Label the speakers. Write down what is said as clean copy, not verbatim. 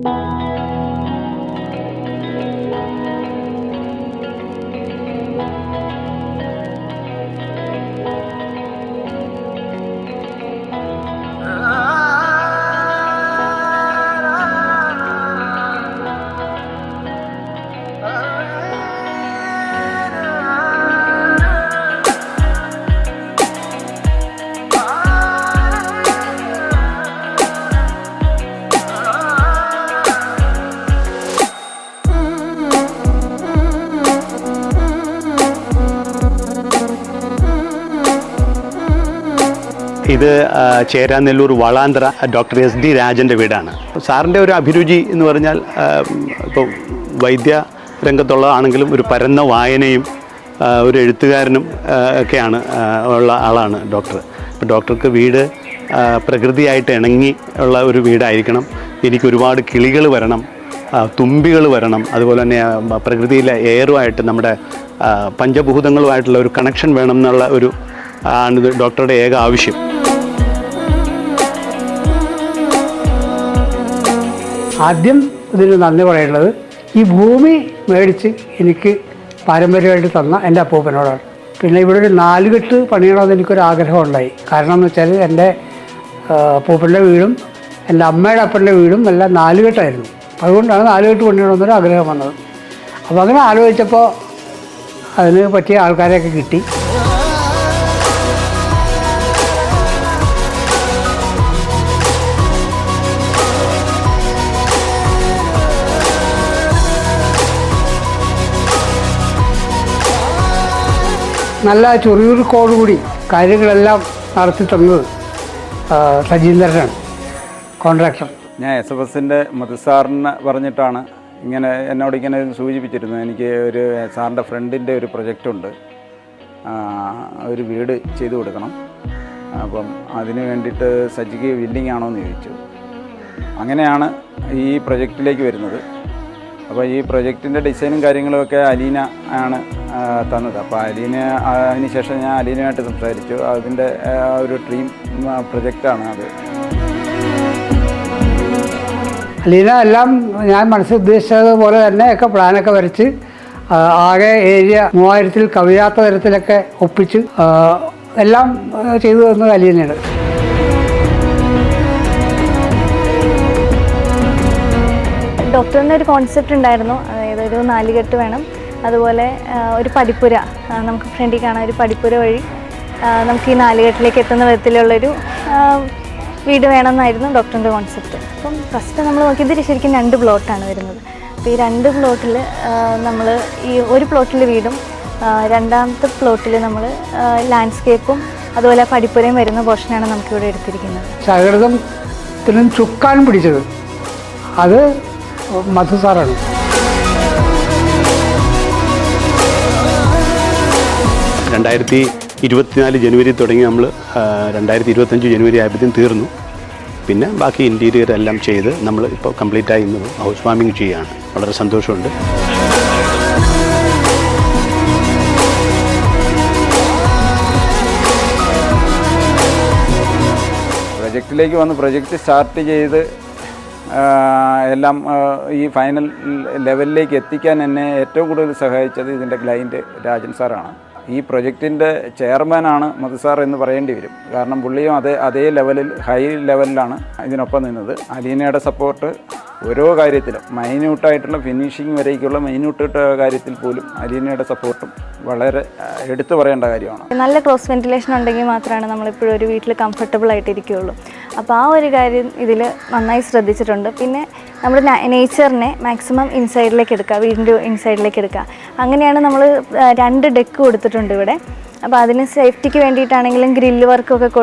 Speaker 1: ഇത് Cheranalloor വളാന്തര doctor SD രാജൻ്റെ വീടാണ്. സാറിൻ്റെ ഒരു അഭിരുചി എന്ന് പറഞ്ഞാൽ ഇപ്പോൾ വൈദ്യ രംഗത്തുള്ളതാണെങ്കിലും ഒരു പരന്ന വായനയും ഒരു എഴുത്തുകാരനും ഒക്കെയാണ് ഉള്ള ആളാണ് ഡോക്ടർ. അപ്പോൾ ഡോക്ടർക്ക് വീട് പ്രകൃതിയായിട്ട് ഇണങ്ങി ഉള്ള ഒരു വീടായിരിക്കണം. എനിക്ക് ഒരുപാട് കിളികൾ വരണം, തുമ്പികൾ വരണം, അതുപോലെ തന്നെ പ്രകൃതിയിലെ എയറുമായിട്ട് നമ്മുടെ പഞ്ചഭൂതങ്ങളുമായിട്ടുള്ള ഒരു കണക്ഷൻ വേണം എന്നുള്ള ഒരു ആണ് ഡോക്ടറുടെ ഏക ആവശ്യം.
Speaker 2: ആദ്യം ഇതിന് നന്ദി പറയുന്നത് ഈ ഭൂമി മേടിച്ച് എനിക്ക് പാരമ്പര്യമായിട്ട് തന്ന എൻ്റെ അപ്പൂപ്പനോടാണ്. പിന്നെ ഇവിടെ ഒരു 4 കെട്ട് പണിയണമെന്ന് എനിക്കൊരു ആഗ്രഹം ഉണ്ടായി. കാരണം എന്ന് വെച്ചാൽ എൻ്റെ അപ്പൂപ്പൻ്റെ വീടും എൻ്റെ അമ്മയുടെ അപ്പൻ്റെ വീടും എല്ലാം 4 കെട്ടായിരുന്നു. അതുകൊണ്ടാണ് 4 കെട്ട് പണിയണമെന്നൊരു ആഗ്രഹം വന്നത്. അപ്പോൾ അങ്ങനെ ആലോചിച്ചപ്പോൾ അതിന് പറ്റിയ ആൾക്കാരെയൊക്കെ കിട്ടി. നല്ല ചുറുചുറുക്കോടുകൂടി കാര്യങ്ങളെല്ലാം നടത്തി തന്നത് സജീന്ദ്രനാണ്, കോൺട്രാക്ടർ.
Speaker 3: ഞാൻ SFSൻ്റെ മധുസാറിന് പറഞ്ഞിട്ടാണ് എന്നോട് ഇങ്ങനെ സൂചിപ്പിച്ചിരുന്നത്. എനിക്ക് ഒരു സാറിൻ്റെ ഫ്രണ്ടിൻ്റെ ഒരു പ്രൊജക്റ്റുണ്ട്, ഒരു വീട് ചെയ്തു കൊടുക്കണം. അപ്പം അതിന് വേണ്ടിയിട്ട് സജിക്ക് വില്ലിങ് ആണോ എന്ന് ചോദിച്ചു. അങ്ങനെയാണ് ഈ പ്രൊജക്റ്റിലേക്ക് വരുന്നത്. അപ്പോൾ ഈ പ്രൊജക്റ്റിൻ്റെ ഡിസൈനും കാര്യങ്ങളുമൊക്കെ അലീന ആണ് തന്നത്. അപ്പോൾ അതിന് ശേഷം ഞാൻ അലീനയായിട്ട് സംസാരിച്ചു. അതിൻ്റെ ഒരു ഡ്രീം പ്രൊജക്റ്റാണ് അത്.
Speaker 2: അലീന എല്ലാം ഞാൻ മനസ്സിൽ ഉദ്ദേശിച്ചതുപോലെ തന്നെ ഒക്കെ പ്ലാനൊക്കെ വരച്ച് ആകെ ഏരിയ 3000-ൽ കവിയാത്ത തരത്തിലൊക്കെ ഒപ്പിച്ച് എല്ലാം ചെയ്തു തന്നത് അലീനയാണ്.
Speaker 4: ഡോക്ടറിൻ്റെ ഒരു കോൺസെപ്റ്റ് ഉണ്ടായിരുന്നു. അതായത് ഒരു 4 കെട്ട് വേണം, അതുപോലെ ഒരു പടിപ്പുര, നമുക്ക് ഫ്രണ്ടിൽ കാണാൻ ഒരു പടിപ്പുര വഴി നമുക്ക് ഈ 4 കെട്ടിലേക്ക് എത്തുന്ന വിധത്തിലുള്ളൊരു വീട് വേണമെന്നായിരുന്നു ഡോക്ടറിൻ്റെ കോൺസെപ്റ്റ്. അപ്പം ഫസ്റ്റ് നമ്മൾ നോക്കിയത് ശരിക്കും 2 പ്ലോട്ടാണ് വരുന്നത്. അപ്പോൾ ഈ 2 പ്ലോട്ടിൽ നമ്മൾ ഈ ഒരു പ്ലോട്ടിൽ വീടും രണ്ടാമത്തെ പ്ലോട്ടിൽ നമ്മൾ ലാൻഡ്സ്കേപ്പും അതുപോലെ പടിപ്പുരയും വരുന്ന പോർഷനാണ് നമുക്കിവിടെ എടുത്തിരിക്കുന്നത്.
Speaker 2: സൗഹൃദത്തിനും ചുക്കാൻ പിടിച്ചത് അത് മധുസാറാണ്.
Speaker 1: ജനുവരി തുടങ്ങി നമ്മൾ 2025 ജനുവരി ആയപ്പോഴത്തേക്കും തീർന്നു. പിന്നെ ബാക്കി ഇൻറ്റീരിയർ എല്ലാം ചെയ്ത് നമ്മൾ ഇപ്പോൾ കംപ്ലീറ്റായി ഇന്ന് ഹൗസ് വാമിങ് ചെയ്യുകയാണ്. വളരെ സന്തോഷമുണ്ട്.
Speaker 3: പ്രൊജക്റ്റിലേക്ക് വന്ന് പ്രൊജക്റ്റ് സ്റ്റാർട്ട് ചെയ്ത് എല്ലാം ഈ ഫൈനൽ ലെവലിലേക്ക് എത്തിക്കാൻ എന്നെ ഏറ്റവും കൂടുതൽ സഹായിച്ചത് ഇതിൻ്റെ ക്ലയൻറ്റ് രാജൻ സാറാണ്. ഈ പ്രൊജക്റ്റിൻ്റെ ചെയർമാനാണ് മധുസാർ എന്ന് പറയേണ്ടി വരും. കാരണം പുള്ളിയും അതേ ലെവലിൽ, ഹൈ ലെവലിലാണ് ഇതിനൊപ്പം നിന്നത്. അലീനയുടെ സപ്പോർട്ട് ഓരോ കാര്യത്തിലും, മൈന്യൂട്ടായിട്ടുള്ള ഫിനിഷിങ് വരേക്കുള്ള മൈന്യൂട്ട് കാര്യത്തിൽ പോലും അലീനയുടെ സപ്പോർട്ടും വളരെ എടുത്തു പറയേണ്ട കാര്യമാണ്.
Speaker 4: നല്ല ക്രോസ് വെന്റിലേഷൻ ഉണ്ടെങ്കിൽ മാത്രമാണ് നമ്മളിപ്പോഴും ഒരു വീട്ടിൽ കംഫർട്ടബിൾ ആയിട്ടിരിക്കുകയുള്ളൂ. അപ്പോൾ ആ ഒരു കാര്യം ഇതിൽ നന്നായി ശ്രദ്ധിച്ചിട്ടുണ്ട്. പിന്നെ നമ്മുടെ നേച്ചറിനെ മാക്സിമം ഇൻസൈഡിലേക്ക് എടുക്കുക, വീടിൻ്റെ ഇൻസൈഡിലേക്ക് എടുക്കുക. അങ്ങനെയാണ് നമ്മൾ 2 ഡെക്ക് കൊടുത്തിട്ടുണ്ട് ഇവിടെ. അപ്പോൾ അതിന് സേഫ്റ്റിക്ക് വേണ്ടിയിട്ടാണെങ്കിലും ഗ്രില്ല് വർക്കൊക്കെ